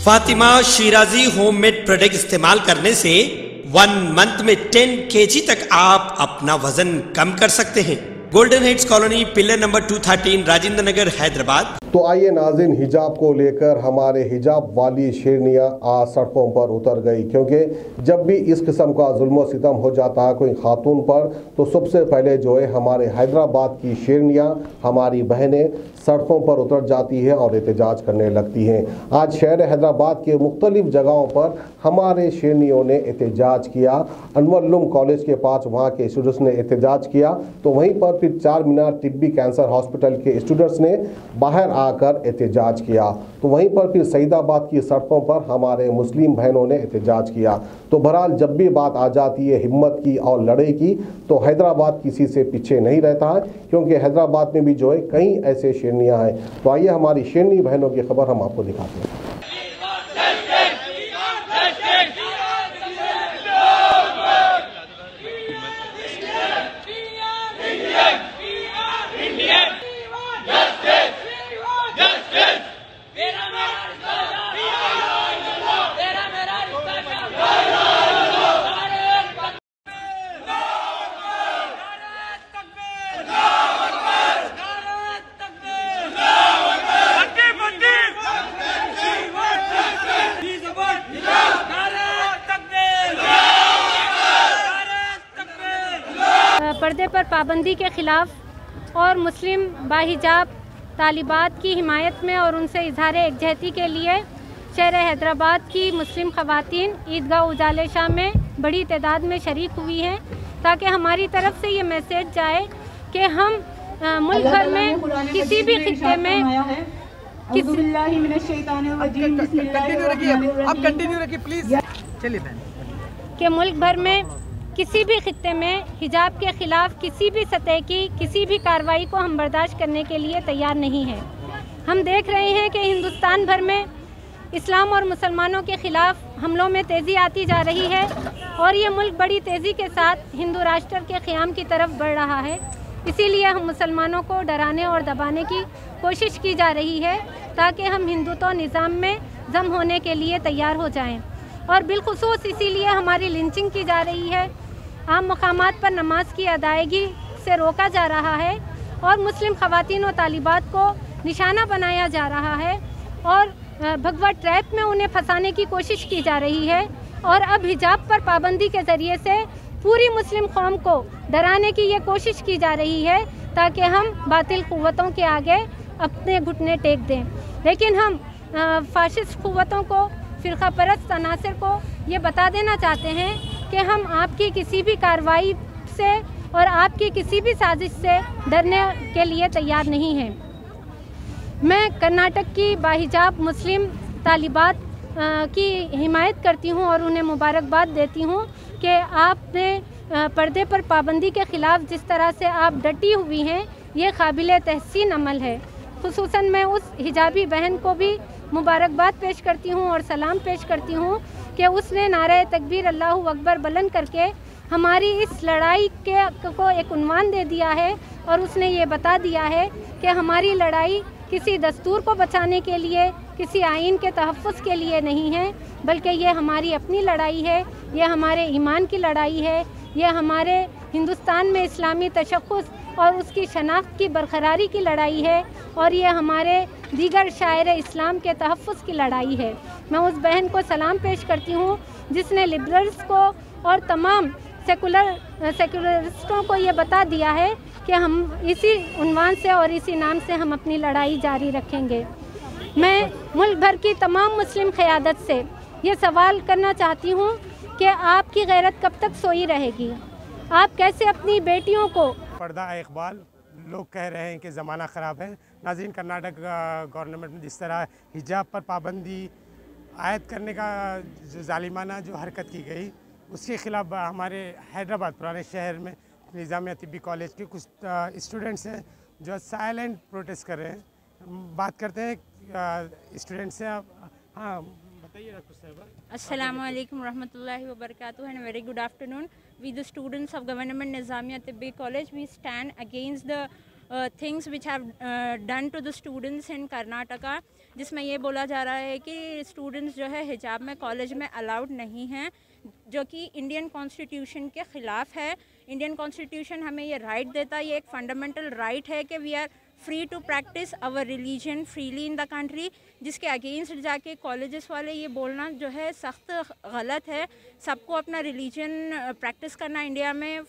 Fatima Shirazi homemade product इस्तेमाल करने से 1 मंथ में 10 kg तक आप अपना वजन कम कर सकते हैं। Golden heights colony, pillar number 213, Rajendra Nagar, Hyderabad. तो आइए नाज़रीन, हिजाब को लेकर हमारे हिजाब वाली शेरनियाँ आज सड़कों पर उतर गई, क्योंकि जब भी इस किस्म का जुल्म सितम हो जाता है कोई खातून पर, तो सबसे पहले जो है हमारे हैदराबाद की शेरनियाँ, हमारी बहनें सड़कों पर उतर जाती है और एहतजाज करने लगती हैं। आज शहर हैदराबाद के मुख्तलिफ जगहों पर हमारे शेरनियों ने एहतजाज किया। अनवर उलूम कॉलेज के पास वहाँ के स्टूडेंट्स ने एहतजाज किया, तो वहीं पर फिर 4 मीनार तिब्बी कैंसर हॉस्पिटल के स्टूडेंट्स ने बाहर आकर एहतजाज किया। तो वहीं पर फिर सईदाबाद की सड़कों पर हमारे मुस्लिम बहनों ने एहतजाज किया। तो बहरहाल जब भी बात आ जाती है हिम्मत की और लड़ाई की, तो हैदराबाद किसी से पीछे नहीं रहता है, क्योंकि हैदराबाद में भी जो है कई ऐसे शेरनियाँ हैं। तो आइए हमारी शेरनी बहनों की खबर हम आपको दिखाते हैं। पर्दे पर पाबंदी के ख़िलाफ़ और मुस्लिम बाहिजाब तालिबात की हिमायत में और उनसे इजहार एकजहती के लिए शहर हैदराबाद की मुस्लिम ख़वातीन ईदगाह उजाले शाह में बड़ी तादाद में शरीक हुई हैं, ताकि हमारी तरफ से ये मैसेज जाए कि हम मुल्क भर में किसी भी खित्ते में कि मुल्क भर में किसी भी खित्ते में हिजाब के ख़िलाफ़ किसी भी सतह की किसी भी कार्रवाई को हम बर्दाश्त करने के लिए तैयार नहीं हैं। हम देख रहे हैं कि हिंदुस्तान भर में इस्लाम और मुसलमानों के ख़िलाफ़ हमलों में तेज़ी आती जा रही है और ये मुल्क बड़ी तेज़ी के साथ हिंदू राष्ट्र के क़याम की तरफ बढ़ रहा है। इसीलिए हम मुसलमानों को डराने और दबाने की कोशिश की जा रही है, ताकि हम हिंदुत्व निज़ाम में जम होने के लिए तैयार हो जाएँ। और बिलखुसूस इसीलिए हमारी लिंचिंग की जा रही है, आम मकामात पर नमाज की अदायगी से रोका जा रहा है और मुस्लिम ख़वातीन और तालिबात को निशाना बनाया जा रहा है और भगवा ट्रैप में उन्हें फंसाने की कोशिश की जा रही है। और अब हिजाब पर पाबंदी के ज़रिए से पूरी मुस्लिम कौम को डराने की ये कोशिश की जा रही है, ताकि हम बातिल क़ुव्वतों के आगे अपने घुटने टेक दें। लेकिन हम फाशिस्ट क़ुव्वतों को, फ़िरक़ा परस्त अनासर को ये बता देना चाहते हैं कि हम आपकी किसी भी कार्रवाई से और आपकी किसी भी साजिश से डरने के लिए तैयार नहीं हैं। मैं कर्नाटक की बाहिजाब मुस्लिम तालिबात की हिमायत करती हूं और उन्हें मुबारकबाद देती हूं कि आपने पर्दे पर पाबंदी के ख़िलाफ़ जिस तरह से आप डटी हुई हैं, ये काबिल तहसीन अमल है। खुसूसन मैं उस हिजाबी बहन को भी मुबारकबाद पेश करती हूँ और सलाम पेश करती हूँ कि उसने नारे तकबीर अल्लाहु अकबर बुलंद करके हमारी इस लड़ाई को एक उन्वान दे दिया है और उसने ये बता दिया है कि हमारी लड़ाई किसी दस्तूर को बचाने के लिए, किसी आइन के तहफ़्फ़ुज़ के लिए नहीं है, बल्कि ये हमारी अपनी लड़ाई है, ये हमारे ईमान की लड़ाई है, ये हमारे हिंदुस्तान में इस्लामी तशख़्ख़ुस और उसकी शनाख्त की बरकरारी की लड़ाई है और ये हमारे दीगर शायर इस्लाम के तहफ़्फ़ुज़ की लड़ाई है। मैं उस बहन को सलाम पेश करती हूँ जिसने लिबरल्स को और तमाम सेकुलरिस्टों को ये बता दिया है कि हम इसी उन्वान से और इसी नाम से हम अपनी लड़ाई जारी रखेंगे। मैं मुल्क भर की तमाम मुस्लिम क़यादत से ये सवाल करना चाहती हूँ कि आपकी गैरत कब तक सोई रहेगी? आप कैसे अपनी बेटियों को पर्दा इकबाल लोग कह रहे हैं कि ज़माना ख़राब है। नाज़रीन, कर्नाटक गवर्नमेंट ने जिस तरह हिजाब पर पाबंदी आयद करने का जो जालिमाना जो हरकत की गई, उसके ख़िलाफ़ हमारे हैदराबाद पुराने शहर में निज़ामिया तिब्बी कॉलेज के कुछ स्टूडेंट्स हैं जो साइलेंट प्रोटेस्ट कर रहे हैं। बात करते हैं स्टूडेंट्स से। हाँ बताइए कुछ sir. Assalamualaikum warahmatullahi wabarakatuh and a very good afternoon. We the students of Government Nizamiya Tibbi College, we stand against the things which have done to the students in Karnataka, जिसमें ये बोला जा रहा है कि स्टूडेंट्स जो है हिजाब में कॉलेज में अलाउड नहीं हैं, जो कि इंडियन कॉन्स्टिट्यूशन के ख़िलाफ़ है। इंडियन कॉन्स्टिट्यूशन हमें ये राइट देता है, ये एक फंडामेंटल राइट है कि we are free to practise our religion freely in the country, जिसके अगेंस्ट जाके कॉलेजेस वाले ये बोलना जो है सख्त गलत है। सबको अपना रिलीजन प्रैक्टिस करना इंडिया में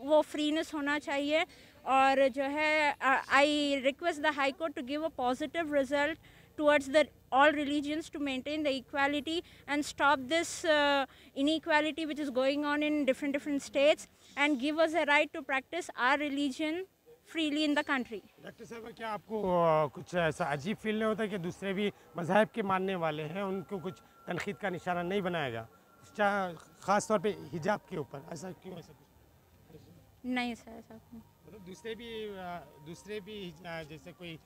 वो फ्रीनेस होना चाहिए। और जो है I request the high court to give a positive result towards the all religions to maintain the equality and stop this inequality which is going on in different states and give us a right to practice our religion freely in the country. Doctor साहब, क्या आपको कुछ ऐसा अजीब feel नहीं होता कि दूसरे भी मज़हब के मानने वाले हैं उनको कुछ तनकीद का निशाना नहीं बनाएगा, ख़ास तौर पे हिजाब के ऊपर? ऐसा क्यों? ऐसा नहीं सर, ऐसा मतलब दूसरे भी जैसे कोई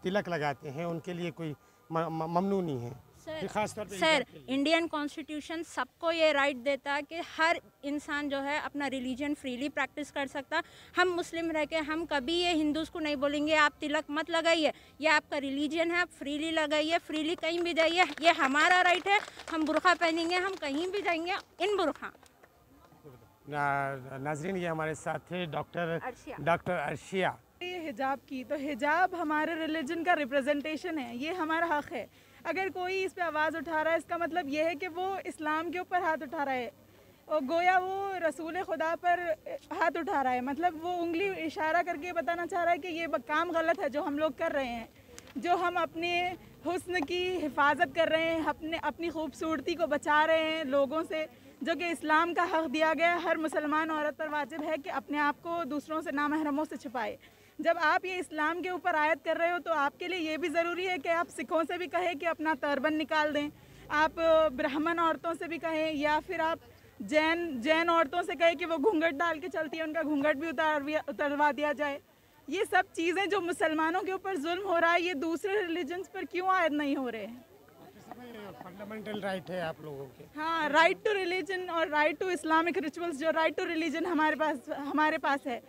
तिलक लगाते हैं उनके लिए कोई ममनू नहीं है? सर इंडियन कॉन्स्टिट्यूशन सबको ये राइट देता है कि हर इंसान जो है अपना रिलीजन फ्रीली प्रैक्टिस कर सकता। हम मुस्लिम रह के हम कभी ये हिंदूज़ को नहीं बोलेंगे आप तिलक मत लगाइए, ये आपका रिलीजन है, आप फ्रीली लगाइए, फ्रीली कहीं भी जाइए, ये हमारा राइट है। हम बुर्का पहनेंगे, हम कहीं भी जाएंगे इन बुर्का। नाजरीन, ये हमारे साथ थे डॉक्टर अर्शिया। ये हिजाब की, तो हिजाब हमारे रिलीजन का रिप्रेजेंटेशन है, ये हमारा हक है। अगर कोई इस पे आवाज़ उठा रहा है, इसका मतलब ये है कि वो इस्लाम के ऊपर हाथ उठा रहा है और गोया वो रसूल खुदा पर हाथ उठा रहा है। मतलब वो उंगली इशारा करके बताना चाह रहा है कि ये काम गलत है जो हम लोग कर रहे हैं, जो हम अपने हुस्न की हिफाजत कर रहे हैं, अपनी खूबसूरती को बचा रहे हैं लोगों से, जो कि इस्लाम का हक़ दिया गया। हर मुसलमान औरत पर वाजिब है कि अपने आप को दूसरों से नामहरमों से छुपाए। जब आप ये इस्लाम के ऊपर आयत कर रहे हो तो आपके लिए ये भी ज़रूरी है कि आप सिखों से भी कहें कि अपना टर्बन निकाल दें, आप ब्राह्मण औरतों से भी कहें, या फिर आप जैन औरतों से कहें कि वो घूंघट डाल के चलती है, उनका घूंघट भी उतरवा दिया जाए। ये सब चीज़ें जो मुसलमानों के ऊपर जुल्म हो रहा है, ये दूसरे रिलीजन्स पर क्यों आयत नहीं हो रहे हैं? फंडामेंटल राइट है आप लोगों के। हाँ, राइट टू रिलीजन और राइट टू इस्लामिक रिचुअल्स, जो राइट टू रिलीजन हमारे पास है।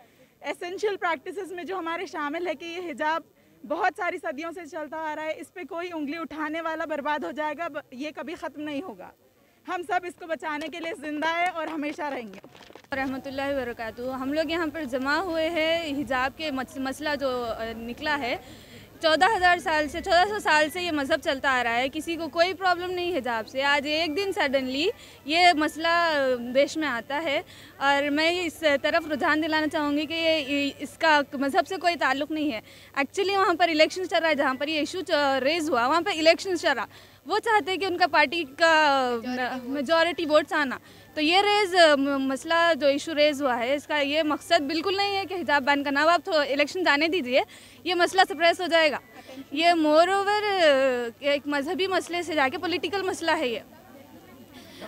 एसेंशियल प्रैक्टिसेस में जो हमारे शामिल है कि ये हिजाब बहुत सारी सदियों से चलता आ रहा है, इस पे कोई उंगली उठाने वाला बर्बाद हो जाएगा, ये कभी ख़त्म नहीं होगा। हम सब इसको बचाने के लिए ज़िंदा है और हमेशा रहेंगे। रहमतुल्लाहि व बरकातहू। हम लोग यहाँ पर जमा हुए हैं, हिजाब के मसला जो निकला है 1400 साल से ये मज़हब चलता आ रहा है, किसी को कोई प्रॉब्लम नहीं हिजाब से। आज एक दिन सडनली ये मसला देश में आता है और मैं इस तरफ रुझान दिलाना चाहूँगी कि ये इसका मज़हब से कोई ताल्लुक़ नहीं है। एक्चुअली वहाँ पर इलेक्शन चल रहा है, जहाँ पर ये इशू रेज़ हुआ वहाँ पर इलेक्शन चल रहा, वो चाहते हैं कि उनका पार्टी का मेजॉरिटी वोट्स आना। तो ये मसला जो इशू रेज़ हुआ है, इसका ये मकसद बिल्कुल नहीं है कि हिजाब बैन करना। अब आप तो इलेक्शन जाने दीजिए, ये मसला सप्रेस हो जाएगा। ये मोर ओवर एक मजहबी मसले से जाके पॉलिटिकल मसला है। ये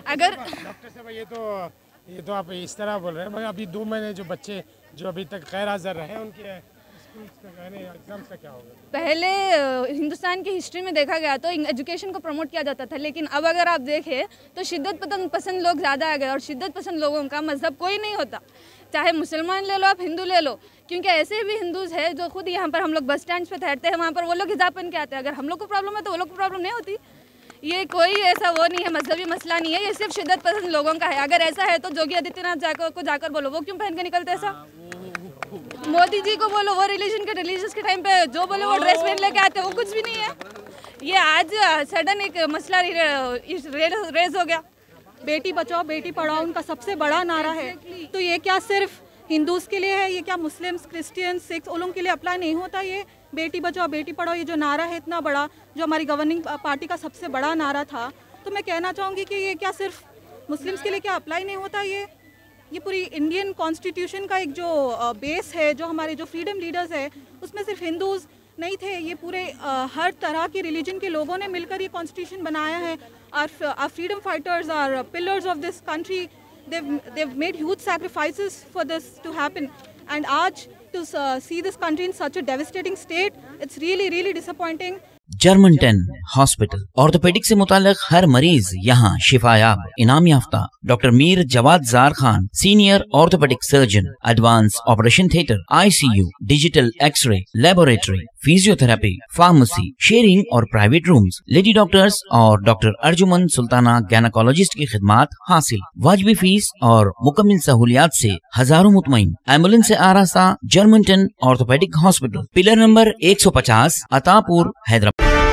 अगर डॉक्टर साहब ये तो आप इस तरह बोल रहे हैं, मगर अभी 2 महीने जो बच्चे जो अभी तक गैर हाज़िर रहे उनके एग्जाम्स का क्या होगा? पहले हिंदुस्तान की हिस्ट्री में देखा गया तो एजुकेशन को प्रमोट किया जाता था, लेकिन अब अगर आप देखें तो शिद्दत पसंद लोग ज़्यादा आ गए और शिद्दत पसंद लोगों का मज़हब कोई नहीं होता। चाहे मुसलमान ले लो, आप हिंदू ले लो, क्योंकि ऐसे भी हिंदूज़ हैं जो खुद यहाँ पर हम लोग बस स्टैंड पे ठहरते हैं, वहाँ पर वो लोग हिजाब पहन के आते हैं। अगर हम लोग को प्रॉब्लम है तो वो लोग को प्रॉब्लम नहीं होती। ये कोई ऐसा वो नहीं है, मजहबी मसला नहीं है, ये सिर्फ शिद्दत पसंद लोगों का है। अगर ऐसा है तो योगी आदित्यनाथ को जाकर बोलो वो क्यों पहन के निकलते ऐसा। मोदी जी को बोलो, वो रिलीजियस के टाइम पे जो बोले वो ड्रेस पहन लेके आते, वो कुछ भी नहीं है। ये आज सडन एक मसला रेज हो गया। बेटी बचाओ बेटी पढ़ाओ उनका सबसे बड़ा नारा है, तो ये क्या सिर्फ हिंदूज़ के लिए है, ये क्या मुस्लिम्स, क्रिश्चियन, सिख्स उन लोगों के लिए अप्लाई नहीं होता? ये बेटी बचाओ बेटी पढ़ाओ ये जो नारा है इतना बड़ा, जो हमारी गवर्निंग पार्टी का सबसे बड़ा नारा था, तो मैं कहना चाहूँगी कि ये क्या सिर्फ मुस्लिम्स के लिए क्या अप्लाई नहीं होता? ये पूरी इंडियन कॉन्स्टिट्यूशन का एक जो बेस है, जो हमारे जो फ्रीडम लीडर्स है, उसमें सिर्फ हिंदूज़ नहीं थे, ये पूरे हर तरह के रिलीजन के लोगों ने मिलकर ये कॉन्स्टिट्यूशन बनाया है। Our freedom fighters are pillars of this country. They've made huge sacrifices for this to happen, and aaj to see this country in such a devastating state, it's really disappointing. German 10 hospital. Orthopaedic से मुताल्लिक हर मरीज यहाँ शिफायाब। इनाम याफ्ता doctor Mir Jawad Jar Khan, senior orthopaedic surgeon. Advance operation theatre, ICU, digital x ray, laboratory, physiotherapy, pharmacy, sharing और private rooms. Lady doctors और डॉक्टर अर्जुमन सुल्ताना गायनेकोलॉजिस्ट की खिदमात हासिल। वाजिबी फीस और मुकम्मल सहूलियात से हजारों मुतमईन। एम्बुलेंस से आरास्ता German 10 orthopaedic hospital, pillar number 150, Attapur, Hyderabad.